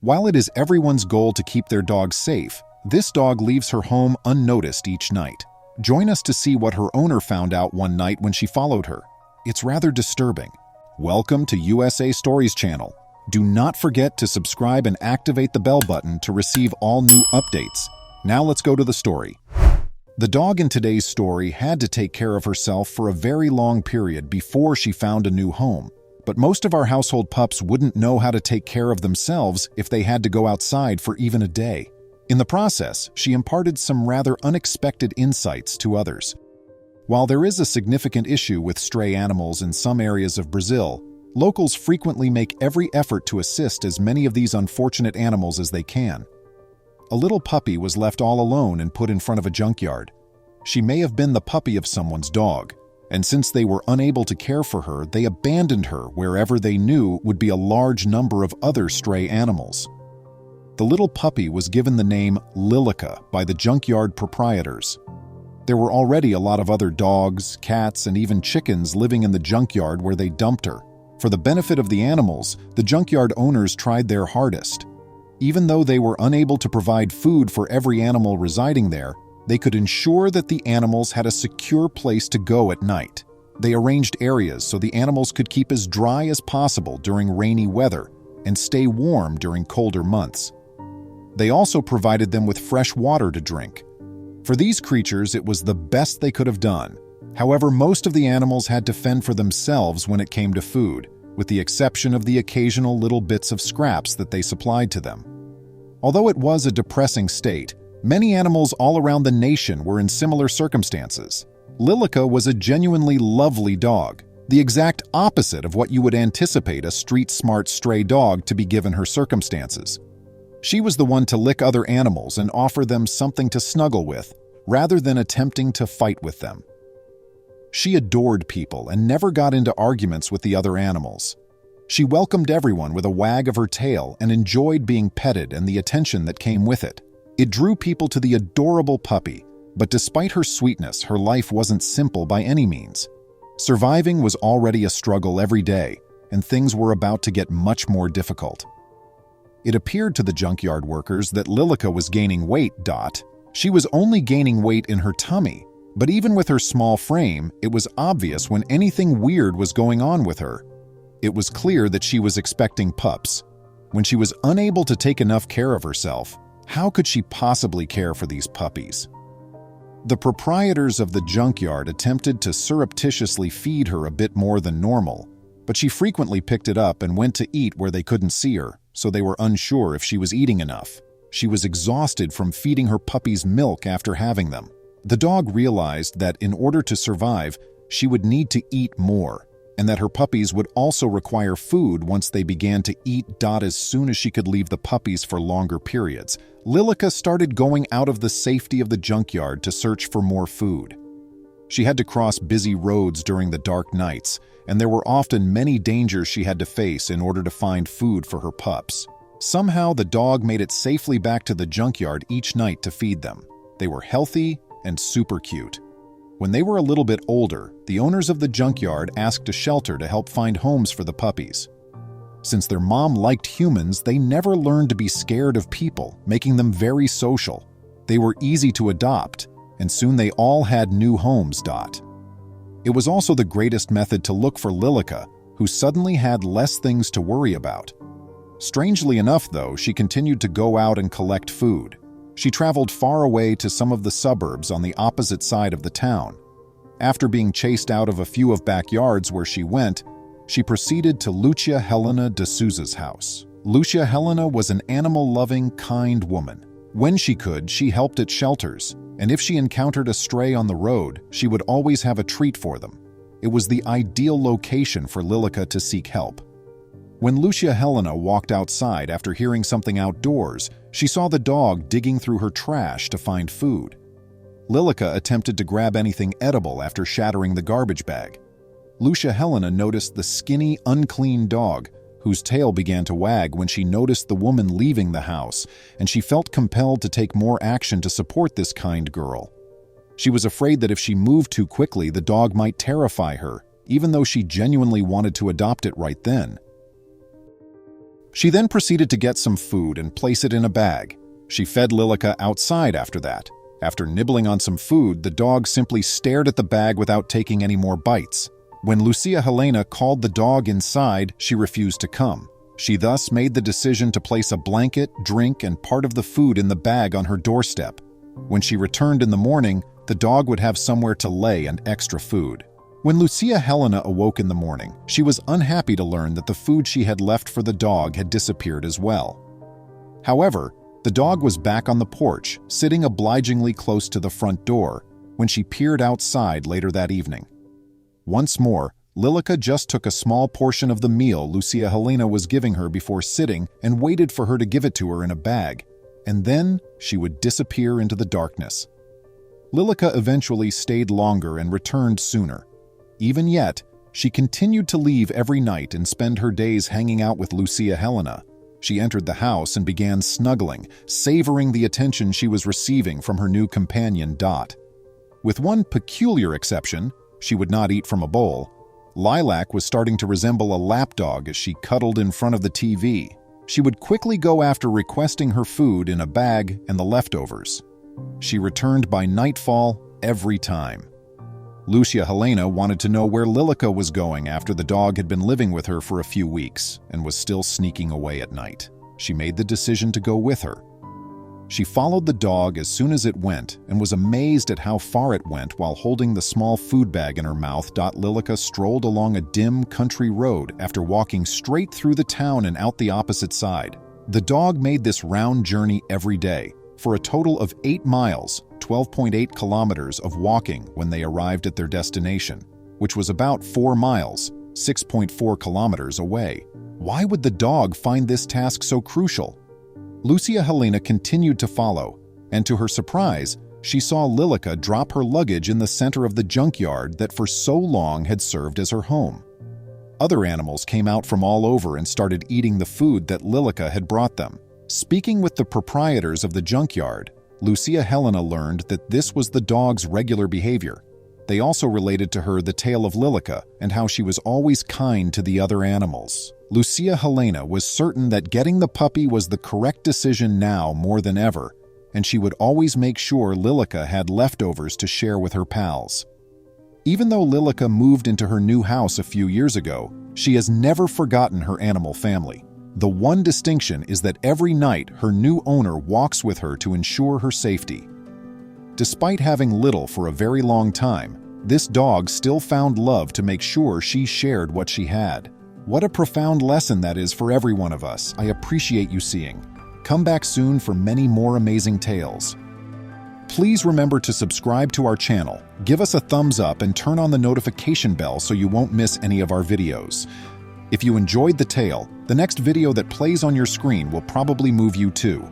While it is everyone's goal to keep their dog safe, this dog leaves her home unnoticed each night. Join us to see what her owner found out one night when she followed her. It's rather disturbing. Welcome to USA Stories channel. Do not forget to subscribe and activate the bell button to receive all new updates. Now let's go to the story. The dog in today's story had to take care of herself for a very long period before she found a new home. But most of our household pups wouldn't know how to take care of themselves if they had to go outside for even a day. In the process, she imparted some rather unexpected insights to others. While there is a significant issue with stray animals in some areas of Brazil, locals frequently make every effort to assist as many of these unfortunate animals as they can. A little puppy was left all alone and put in front of a junkyard. She may have been the puppy of someone's dog, and since they were unable to care for her, they abandoned her wherever they knew would be a large number of other stray animals. The little puppy was given the name Lilica by the junkyard proprietors. There were already a lot of other dogs, cats, and even chickens living in the junkyard where they dumped her. For the benefit of the animals, the junkyard owners tried their hardest. Even though they were unable to provide food for every animal residing there, they could ensure that the animals had a secure place to go at night. They arranged areas so the animals could keep as dry as possible during rainy weather and stay warm during colder months. They also provided them with fresh water to drink. For these creatures, it was the best they could have done. However, most of the animals had to fend for themselves when it came to food, with the exception of the occasional little bits of scraps that they supplied to them. Although it was a depressing state, many animals all around the nation were in similar circumstances. Lilica was a genuinely lovely dog, the exact opposite of what you would anticipate a street-smart stray dog to be given her circumstances. She was the one to lick other animals and offer them something to snuggle with, rather than attempting to fight with them. She adored people and never got into arguments with the other animals. She welcomed everyone with a wag of her tail and enjoyed being petted and the attention that came with it. It drew people to the adorable puppy, but despite her sweetness, her life wasn't simple by any means. Surviving was already a struggle every day, and things were about to get much more difficult. It appeared to the junkyard workers that Lilica was gaining weight. She was only gaining weight in her tummy, but even with her small frame, it was obvious when anything weird was going on with her. It was clear that she was expecting pups. When she was unable to take enough care of herself, how could she possibly care for these puppies? The proprietors of the junkyard attempted to surreptitiously feed her a bit more than normal, but she frequently picked it up and went to eat where they couldn't see her, so they were unsure if she was eating enough. She was exhausted from feeding her puppies milk after having them. The dog realized that in order to survive, she would need to eat more, and that her puppies would also require food once they began to eat. As soon as she could leave the puppies for longer periods, Lilica started going out of the safety of the junkyard to search for more food. She had to cross busy roads during the dark nights, and there were often many dangers she had to face in order to find food for her pups. Somehow, the dog made it safely back to the junkyard each night to feed them. They were healthy and super cute. When they were a little bit older, the owners of the junkyard asked a shelter to help find homes for the puppies. Since their mom liked humans, they never learned to be scared of people, making them very social. They were easy to adopt, and soon they all had new homes. It was also the greatest method to look for Lilica, who suddenly had less things to worry about. Strangely enough, though, she continued to go out and collect food. She traveled far away to some of the suburbs on the opposite side of the town. After being chased out of a few of backyards where she went, she proceeded to Lucia Helena de Souza's house. Lucia Helena was an animal-loving, kind woman. When she could, she helped at shelters, and if she encountered a stray on the road, she would always have a treat for them. It was the ideal location for Lilica to seek help. When Lucia Helena walked outside after hearing something outdoors, she saw the dog digging through her trash to find food. Lilica attempted to grab anything edible after shattering the garbage bag. Lucia Helena noticed the skinny, unclean dog, whose tail began to wag when she noticed the woman leaving the house, and she felt compelled to take more action to support this kind girl. She was afraid that if she moved too quickly, the dog might terrify her, even though she genuinely wanted to adopt it right then. She then proceeded to get some food and place it in a bag. She fed Lilica outside after that. After nibbling on some food, the dog simply stared at the bag without taking any more bites. When Lucia Helena called the dog inside, she refused to come. She thus made the decision to place a blanket, drink, and part of the food in the bag on her doorstep. When she returned in the morning, the dog would have somewhere to lay and extra food. When Lucia Helena awoke in the morning, she was unhappy to learn that the food she had left for the dog had disappeared as well. However, the dog was back on the porch, sitting obligingly close to the front door, when she peered outside later that evening. Once more, Lilica just took a small portion of the meal Lucia Helena was giving her before sitting and waited for her to give it to her in a bag, and then she would disappear into the darkness. Lilica eventually stayed longer and returned sooner. Even yet, she continued to leave every night and spend her days hanging out with Lucia Helena. She entered the house and began snuggling, savoring the attention she was receiving from her new companion, Dot. With one peculiar exception, she would not eat from a bowl. Lilac was starting to resemble a lapdog as she cuddled in front of the TV. She would quickly go after requesting her food in a bag and the leftovers. She returned by nightfall every time. Lucia Helena wanted to know where Lilica was going after the dog had been living with her for a few weeks and was still sneaking away at night. She made the decision to go with her. She followed the dog as soon as it went and was amazed at how far it went while holding the small food bag in her mouth. Lilica strolled along a dim country road after walking straight through the town and out the opposite side. The dog made this round journey every day, for a total of 8 miles, 12.8 kilometers of walking when they arrived at their destination, which was about 4 miles, 6.4 kilometers away. Why would the dog find this task so crucial? Lucia Helena continued to follow, and to her surprise, she saw Lilica drop her luggage in the center of the junkyard that for so long had served as her home. Other animals came out from all over and started eating the food that Lilica had brought them. Speaking with the proprietors of the junkyard, Lucia Helena learned that this was the dog's regular behavior. They also related to her the tale of Lilica and how she was always kind to the other animals. Lucia Helena was certain that getting the puppy was the correct decision now more than ever, and she would always make sure Lilica had leftovers to share with her pals. Even though Lilica moved into her new house a few years ago, she has never forgotten her animal family. The one distinction is that every night her new owner walks with her to ensure her safety. Despite having little for a very long time, this dog still found love to make sure she shared what she had. What a profound lesson that is for every one of us. I appreciate you seeing. Come back soon for many more amazing tales. Please remember to subscribe to our channel, give us a thumbs up, and turn on the notification bell so you won't miss any of our videos. If you enjoyed the tale, the next video that plays on your screen will probably move you too.